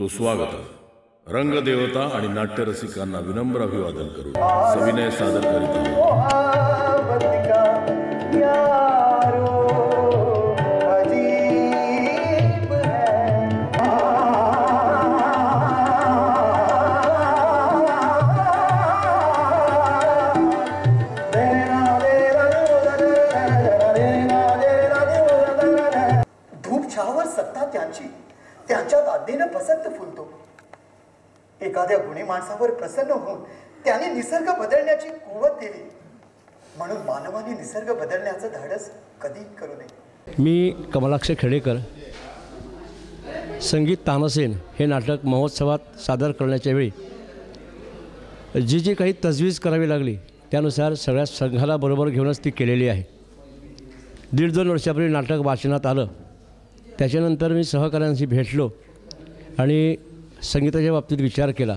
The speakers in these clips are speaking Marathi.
सुस्वागत रंगदेवता आणि नाट्यरसिकांना विनम्र अभिवादन करून सविनय सादर करीत धूपछावर सत्ता त्यांची त्यांच्या आज्ञेने बसंत फुलतो। एखाद्या गुणी माणसावर प्रसन्न होऊन त्याने निसर्ग बदलण्याची कुवत दिली, म्हणून मानवाने निसर्ग बदलण्याचं धाडस कधी करू नये। मी कमलाक्ष खेडेकर संगीत तानसेन हे नाटक महोत्सवात सादर करण्याच्या वेळी जी काही तजवीज करावी लागली त्यानुसार सगळ्या संघाला बरोबर घेऊनच ती केलेली आहे। 1.5-2 वर्षापूर्वी नाटक वाचनात आलं, त्याच्यानंतर मी सहकाऱ्यांशी भेटलो आणि संगीताच्या बाबतीत विचार केला।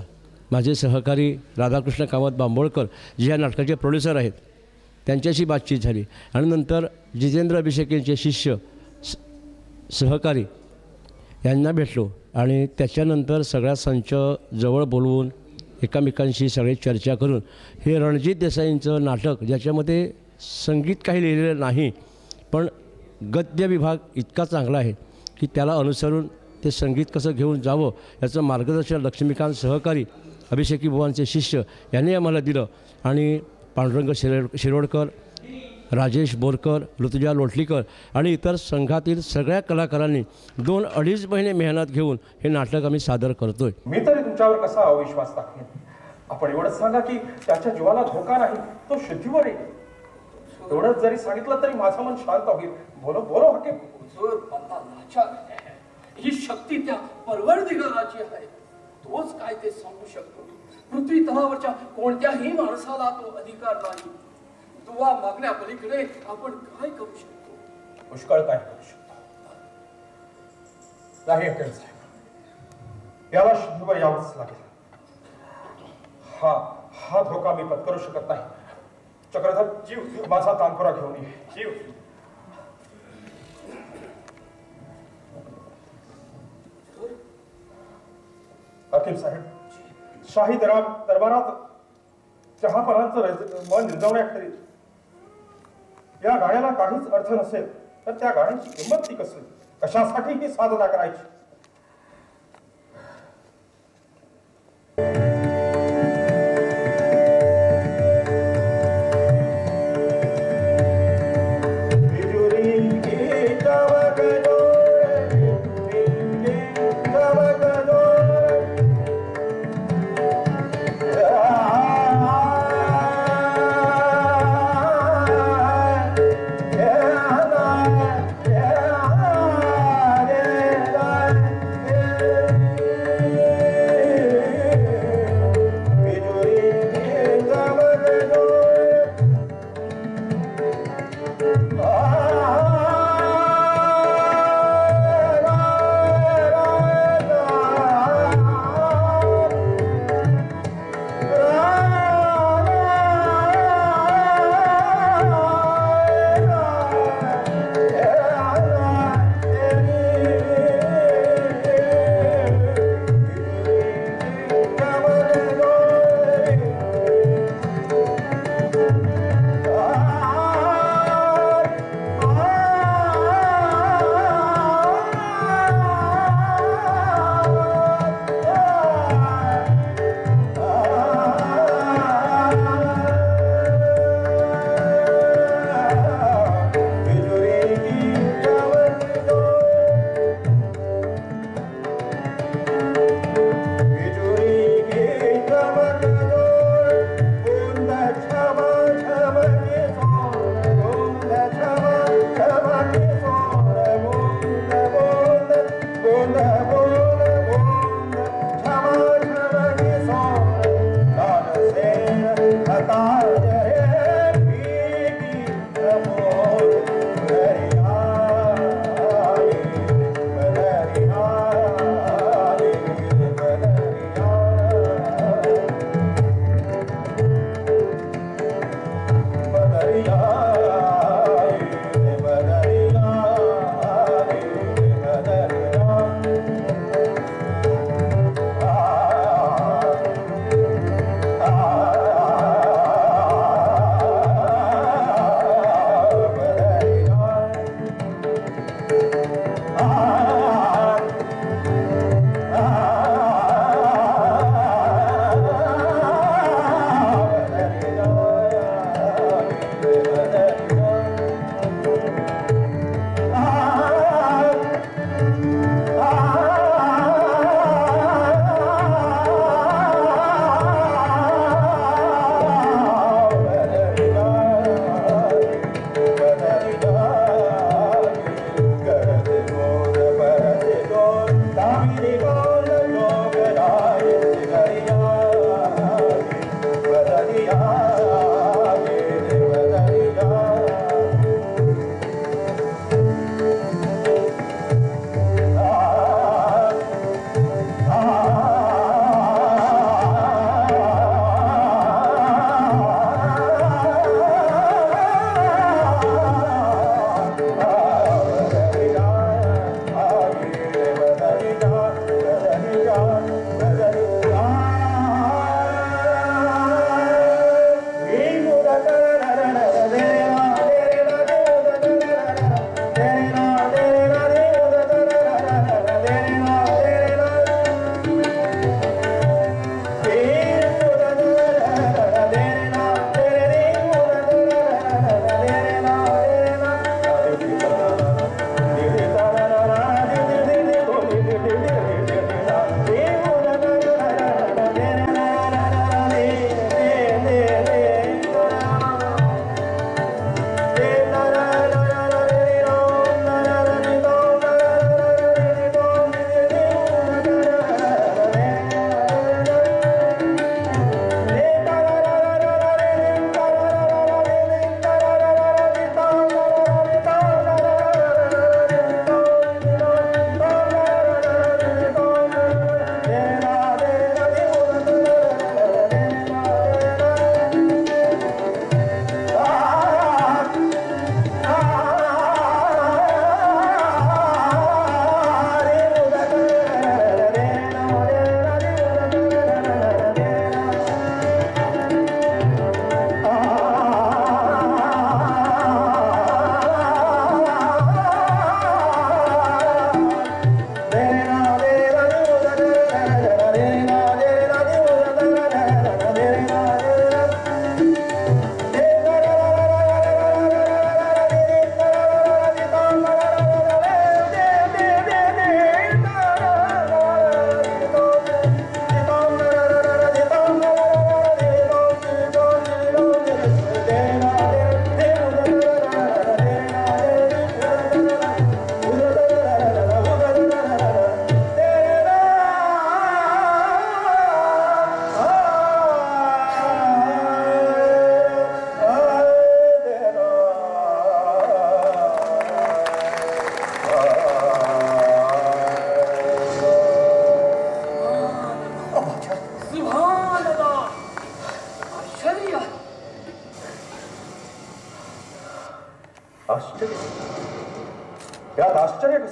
माझे सहकारी राधाकृष्ण कामत बांबोळकर जे या नाटकाचे प्रोड्युसर आहेत त्यांच्याशी बातचीत झाली आणि नंतर जितेंद्र अभिषेकींचे शिष्य सहकारी यांना भेटलो आणि त्याच्यानंतर सगळ्या संच जवळ बोलवून एकमेकांशी सगळी चर्चा करून हे रणजित देसाईंचं नाटक, ज्याच्यामध्ये संगीत काही लिहिलेलं नाही पण गद्य विभाग इतका चांगला आहे की त्याला अनुसरून ते संगीत कसं घेऊन जावं याचं मार्गदर्शन लक्ष्मीकांत सहकारी अभिषेकी बुवांचे शिष्य यांनी आम्हाला दिलं आणि पांडुरंग शिरोडकर, राजेश बोरकर, ऋतुजा लोटलीकर आणि इतर संघातील सगळ्या कलाकारांनी 2-2.5 महिने मेहनत घेऊन हे नाटक आम्ही सादर करतोय। मी तरी तुमच्यावर कसा अविश्वास दाखवेन? आपण एवढंच सांगा की त्याच्या जीवाला धोका नाही, तो शुद्धीवर आहे। एवढंच जरी सांगितलं तरी माझं मन शांत होईल। बोलो बोलो हकीम। हुजूर बंदा लाचार आहे, ही शक्ती त्या परवरदिगाराची आहे, तोच काय ते सांगू शकतो। पृथ्वी तलावरच्या कोणत्याही माणसाला तो अधिकार नाही। दुवा मागण्या पलीकडे आपण काय करू शकतो? पुष्कळ काय करू शकतो नाही हकीम साहेब, याला शुद्धीवर यावंच लागेल। हा धोका मी पत्करू शकत नाही। चक्रधर जीव माझा तानपुरा घेऊन ये। जीव हकीम साहेब, शाही दरबारात चहापरांचं मन रिजवण्याखेरीज या गाण्याला काहीच अर्थ नसेल तर त्या गाण्याची किंमत ती कसली? कशासाठी ही साधना करायची?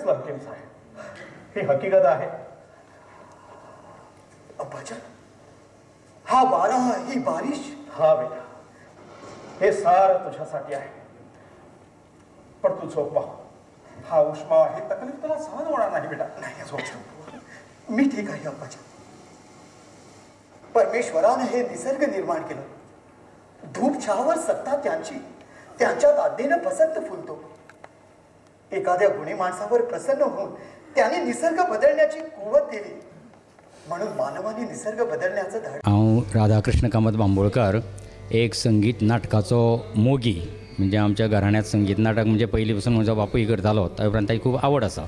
दिसलं हकीम साहेब, ही हकीकत आहे. अब्बाजान, हा वारा, ही बारिश. हा बेटा, हे सारं तुझ्यासाठी आहे. पण तू झोप बा. हा उष्मा, ही तकलीफ तुला सहन होणार नाही बेटा. नाही झोप. मी ठीक आहे अब्बाजान. परमेश्वरानं हे निसर्ग निर्माण केलं. धूप छावर सत्ता त्यांची, त्यांच्यात आज्ञेनं बसंत फुलतो. एखाद्या गुणी माणसावर प्रसन्न होऊन त्याने निसर्ग बदलण्याची कुवत दिली. म्हणून मानवाने निसर्ग बदलण्याचं धाड. हांव राधाकृष्ण कामत बांबोळकर, एक संगीत नाटकाचो मोगी. म्हणजे आमच्या घराण्यात संगीत नाटक म्हणजे पयलीं पासून म्हजो बापूय करतालो. त्या उपरांत ताची खूब आवड आसा.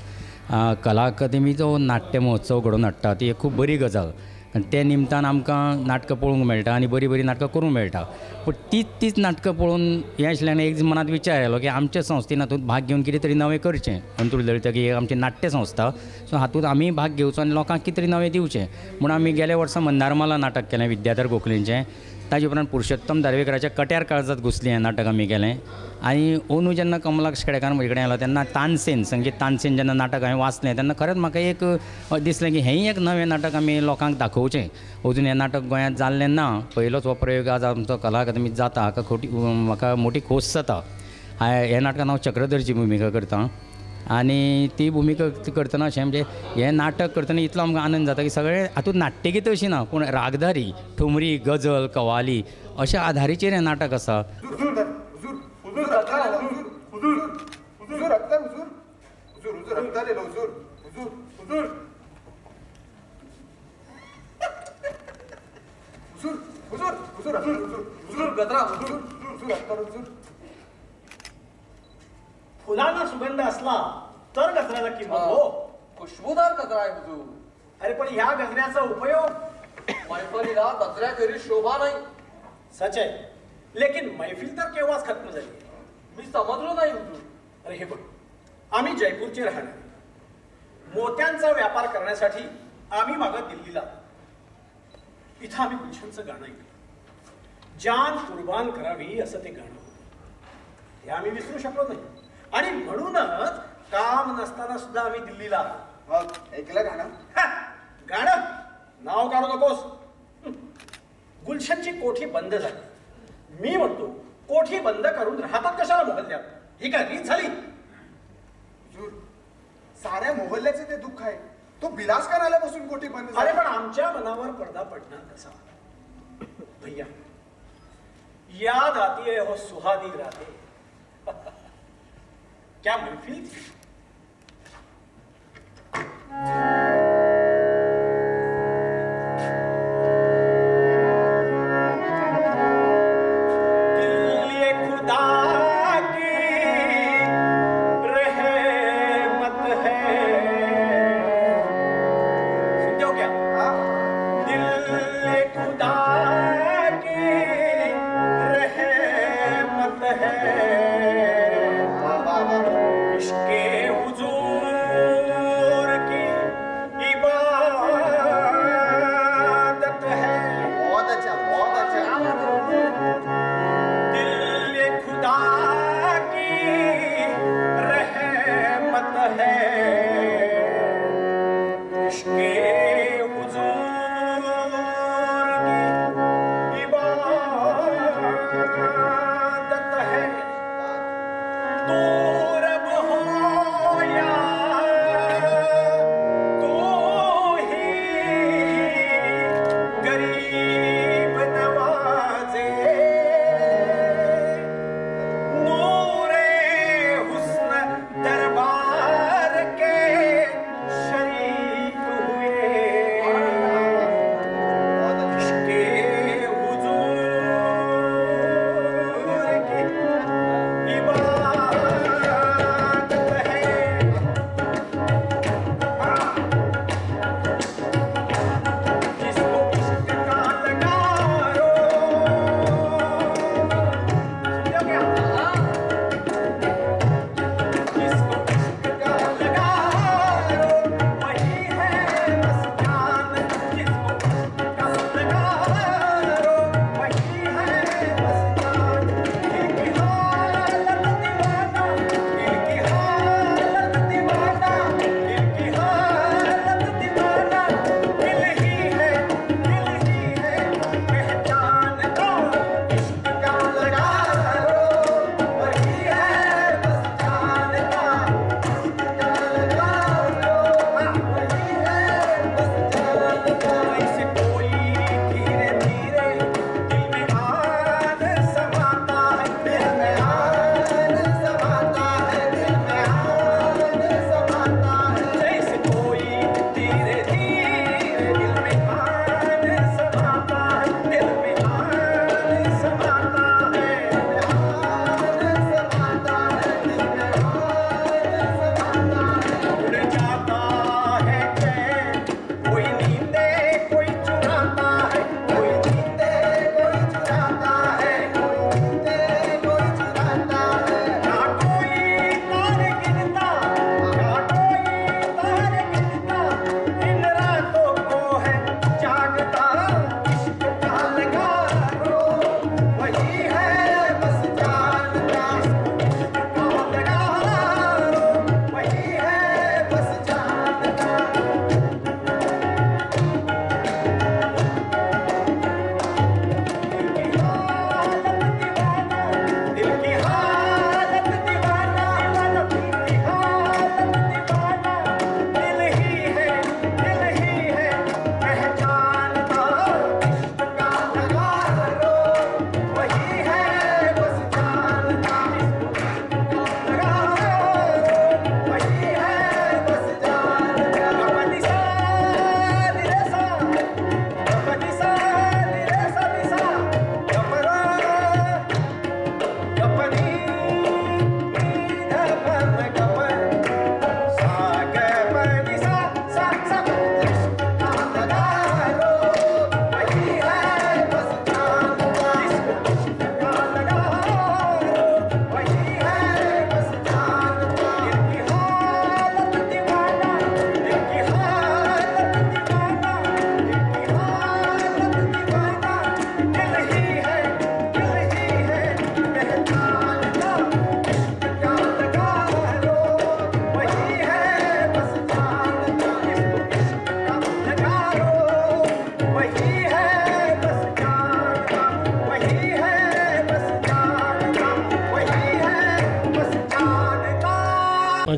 कला अकादेमीचो नाट्य महोत्सव घडोवन हाडटा ती एक खूब बरी गजाल. आनी ते निमतान आमकां नाटकां पळोवंक मेळटा आनी बरी बरी नाटकां करूंक मेळटा. पूण तीच नाटकां पळोवन हें आशिल्ल्यान एक मनांत विचार आयलो की आमच्या संस्थेन हातूंत भाग घेवन कितें तरी नवें करचें. अंतूर ललिता ही आमची नाट्य संस्था, सो हातूंत आमी भाग घेवचो आनी लोकांक कितें तरी नवें दिवचें म्हूण आमी गेल्या वर्सा मंदारमाला नाटक केलें विद्याधर गोखलेंचें. ताजे उपरांत पुरुषोत्तम धारवेकराच्या कट्यार काळजात घुसली हें नाटक आमी केलें. आनी अंदू जेन्ना कमलाक्ष खेडेकार म्हजे कडेन आयलो तेन्ना तानसेन, संगीत तानसेन जेन्ना नाटक हांवें वाचलें तेन्ना खरेंच म्हाका एक दिसलें की हेंय एक नवें नाटक आमी लोकांक दाखोवचें. अजून हें नाटक गोंयांत जाल्लें ना. पयलोच हो प्रयोग आज आमचो कला अकादेमीत जाता. म्हाका मोठी खोस जाता. ह्या नाटकान हांव चक्रधरची भुमिका करतां. आनी ती भुमिका करतना अशें म्हणजे हें नाटक करतना इतलो आमकां आनंद जाता की सगळें हातूंत नाट्यगीत अशी ना पूण रागदारी, ठुमरी, गजल, कवाली अशा आधारीचेर हें नाटक आसा. फुलांना सुगंध असला तर गजऱ्याला किंमत हो. खुशबूदार गजरा आहे हुजूर. अरे पण ह्या गजऱ्याचा उपयोग मैफलीला गजऱ्या घरी शोभा नाही. सच आहे, लेकिन मैफिल तर केव्हाच खत्म झाली. मी समजलो नाही हुजूर. अरे हे बघ, आम्ही जयपूरचे राहणारे. मोत्यांचा व्यापार करण्यासाठी आम्ही मागं दिल्लीला. इथं आम्ही गुलशनचं गाणं ऐकलं. जान कुर्बान करावी असं ते गाणं. हे आम्ही विसरू शकलो नाही आणि म्हणूनच काम नसताना सुद्धा आम्ही दिल्लीला आलो. ऐकलं गाणं? गाणं नाव काढू नकोस. गुलशनची कोठी बंद झाली. मी म्हणतो कोठी बंद करून राहतात कशाला मोहल्ल्यात? ही काय रीत झाली? साऱ्या मोहल्ल्याचे ते दुःख आहे. तो बिलासकर आल्यापासून कोठी बंद. अरे पण आमच्या मनावर पडदा पडणार कसा? भैया, याद आती है वो सुहानी रातें. क्या महफिल थी. दिल ये खुदा की रहमत है. सुनते हो क्या? दिल ये खुदा की रहमत है. इश्क़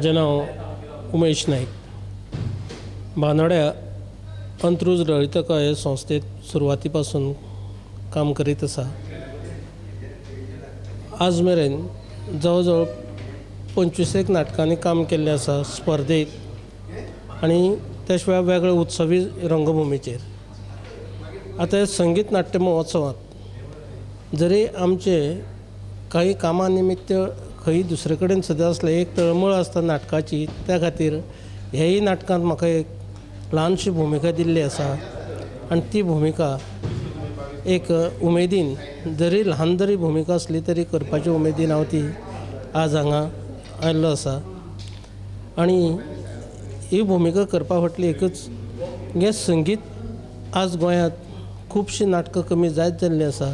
म्हजें नांव उमेश नाईक. बांदोड्या अंत्रुज ललितकला हे संस्थेत सुरवाती पासून काम करीत आसा. आज मेरेन जवळ जवळ 25 नाटकांनी काम केल्लें आसा स्पर्धेक आनी त्या शिवाय वेगळे उत्सवी रंगभुमीचेर. आतां हे संगीत नाट्य महोत्सवांत जरी आमचे काही कामा निमित्त खंय दुसरे कडेन सुद्दां आसलें, एक तळमळ आसता नाटकाची, त्या खातीर हेय नाटकांत म्हाका एक ल्हानशी भुमिका दिल्ली आसा आनी ती भुमिका एक उमेदीन, जरी ल्हान जरी भुमिका आसली तरी करपाची उमेदीन हांव ती आज हांगा आयिल्लो आसा. आनी ही भुमिका करपा फाटली एकच, हे संगीत आज गोंयांत खुबशीं नाटकां कमी जायत जाल्लीं आसा.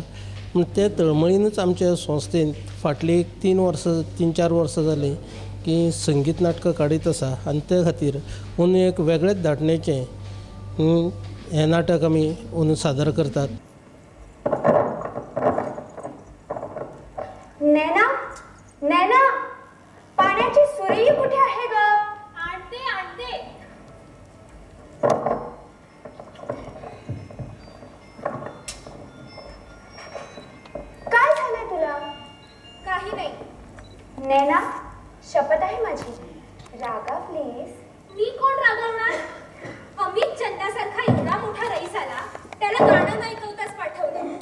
पूण ते तळमळीनूच आमच्या संस्थेन फाटली 3-4 वर्सां जालीं की संगीत नाटकां काडीत आसा. आनी त्या खातीर अंदू एक वेगळेच धाटणेचें हें नाटक आमी अंदू सादर करतात. नैना, नैना, पाण्याची सुरई कुठे आहे ग? आणते आणते. काय झालंय तुला? काही नाही. नैना, शपथ आहे माझी, रागा प्लीज. मी कोण रागवणार? अमित चंदासारखा एवढा मोठा रईस आला, त्याला गाणं नाही कवताच पाठवलं.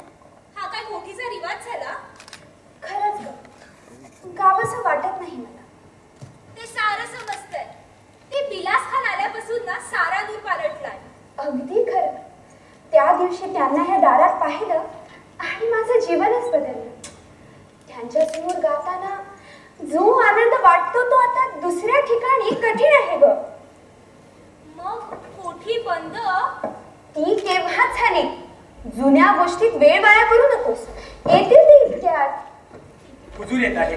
हा काय मोठीचा रिवाज झाला? खरंच ग, गावंसं वाटत नाही मला. ते सारं समजतंय. ते बिलास खान आल्यापासून ना सारा दूर पालटलाय. अगदी खरं. त्या दिवशी त्यांना ह्या दारात पाहिलं आणि माझं जीवनच बदललं. त्यांच्या समोर गाताना जो आनंद वाटतो तो आता दुसऱ्या ठिकाणी कठीण आहे ग. मग कोठी बंद ती केव्हाच झाली. जुन्या गोष्टीत वेळ वाया करू नकोस, येतील ते इतक्यात. हुजूर येत आहे.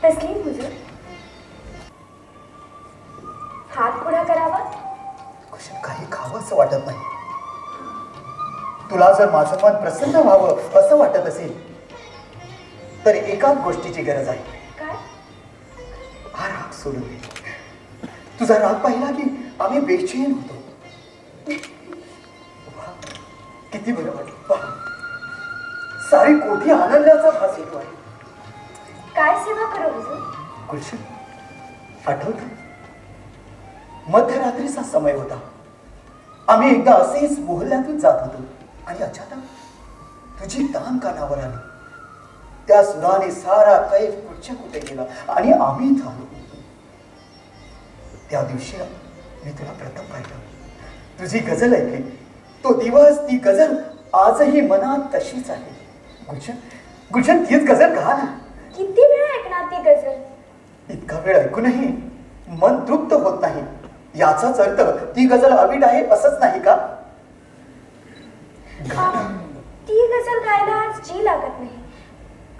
तस्लीम हुजूर. हात पुढा करावा. काही खावं असं वाटत नाही. तुला जर माझं मन प्रसन्न व्हावं असं वाटत असेल तर एकाच गोष्टीची गरज आहे. काय? हा राग सोडून दे. तुझा राग पाहिला की आम्ही बेचैन होतो. वाह, किती बरं वाटलं. वाह, सारी कोठी आनंदाचा भास येतो आहे. काय सेवा करू हुजूर? गुलशन, आठवतं मध्यरात्रीचा समय होता. आम्ही एकदा असेच मोहल्ल्यातून जात होतो आणि अचानक तुझी तान कानावर आली. त्या सुराने सारा कैफ कुठच्या कुठे गेला आणि आम्ही थांबलो. त्या दिवशी मी तुला प्रथम पाहिलं, तुझी गझल ऐकली. तो दिवस, ती गझल आजही मनात तशीच आहे. गुलशन, गुलशन, तीच गझल का ना? किती वेळ ऐकणार ती गझल? इतका वेळ ऐकूनही मन तृप्त होत नाही. याचाच अर्थ ती गझल अवीट आहे असंच नाही का? ती गझल गायला आज जी लागत नाही.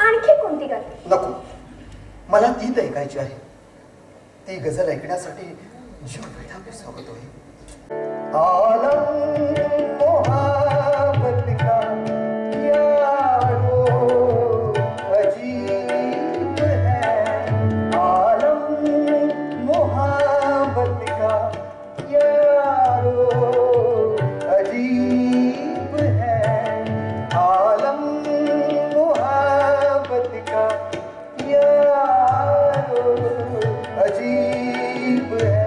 आणखी कोणती गाते? नको, मला तीच ऐकायची आहे. ती गझल ऐकण्यासाठी जीव वेठावीस होतोय. आलम मोहब्बत का यारो अजीब है. आलम मोहब्बत का यारो अजीब है. आलम मोहब्बत का यारो अजीब है.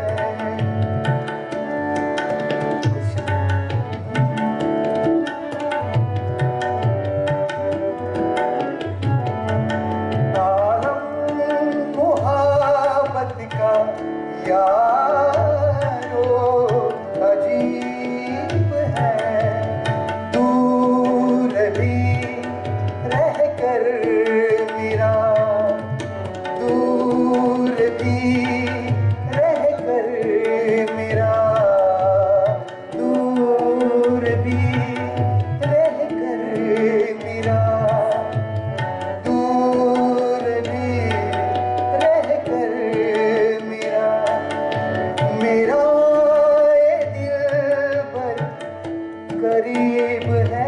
करीब है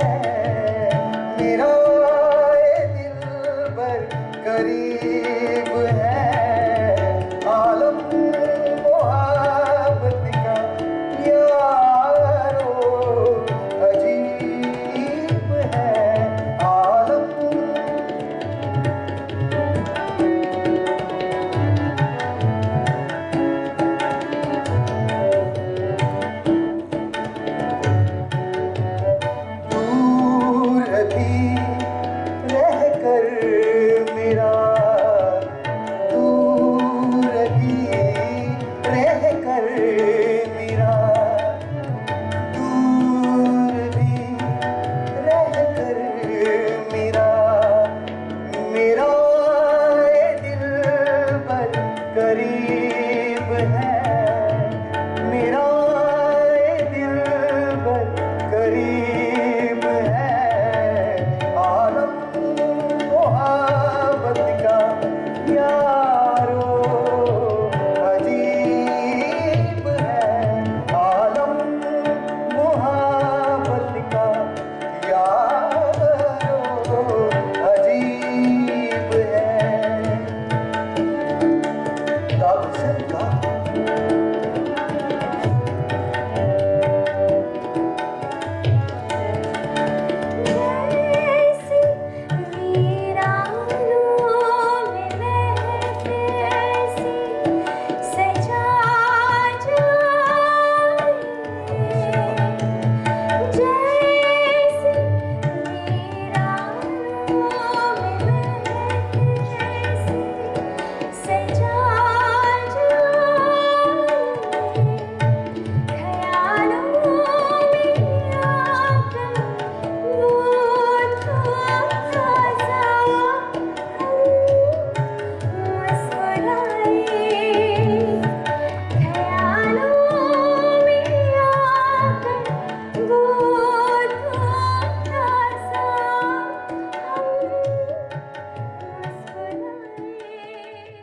घरी